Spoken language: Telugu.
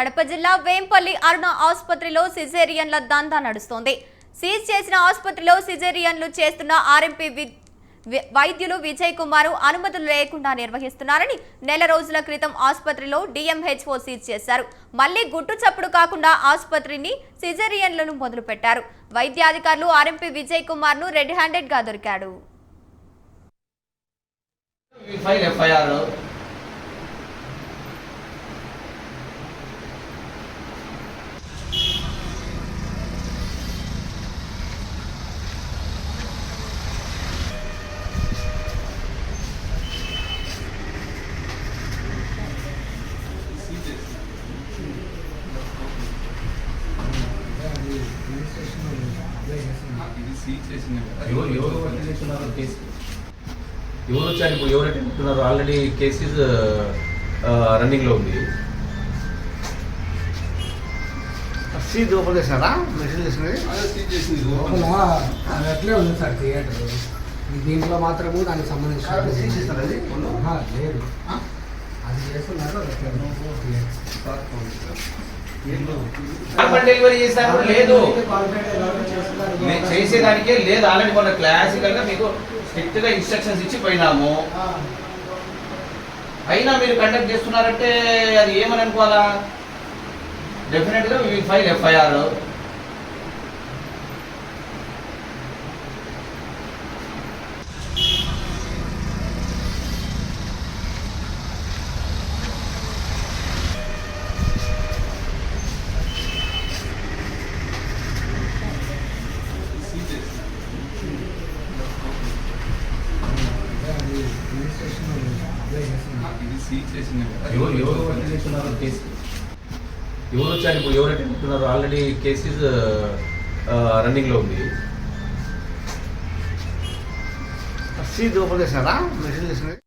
కడప జిల్లా వేంపల్లి అరుణ ఆసుపత్రిలో సిజేరియన్ల దందా నడుస్తోంది. సీజ్ చేసిన ఆసుపత్రిలో సిజేరియన్లు చేస్తున్న ఆర్ఎంపీ వైద్యులు విజయ్ కుమార్ అనుమతులు లేకుండా నిర్వహిస్తున్నారని నెల రోజుల క్రితం ఆసుపత్రిలో డిఎంహెచ్ఓ సీజ్ చేశారు. మళ్లీ గుట్టు చప్పుడు కాకుండా ఆసుపత్రిని సిజేరియన్లను మొదలుపెట్టారు. వైద్యాధికారులు ఆర్ఎంపీ విజయ్ కుమార్ ను రెడ్ హ్యాండెడ్ గా దొరికాడు. ఎవరు వచ్చారు ఇప్పుడు ఎవరైతే ఉంటున్నారో ఆల్రెడీ కేసెస్ రన్నింగ్ లో ఉంది. సీట్ ఓపెన్ చేశారా? మెషిన్ చేసినది అట్లే ఉంది సార్ థియేటర్. దీంట్లో మాత్రము దానికి సంబంధించిన సీట్ చేస్తారు అది లేదు, అది చేస్తున్నారు. డెలివరీ చేశారు లేదు, చేసేదానికే లేదు. ఆల్రెడీ మొన్న క్లాసికల్ గా మీకు స్ట్రిక్ట్ గా ఇన్స్ట్రక్షన్స్ ఇచ్చి పోయినాము. అయినా మీరు కండక్ట్ చేస్తున్నారంటే అది ఏమని అనుకోవాలా? డెఫినెట్ గా వి ఫైల్ ఎఫ్ఐఆర్. ఎవరు వచ్చారు ఇప్పుడు ఎవరైతే ఉంటున్నారో ఆల్రెడీ కేసెస్ రన్నింగ్ లో ఉంది. సీట్ ఓపెన్ చేశారా? మెషిన్ చేసినది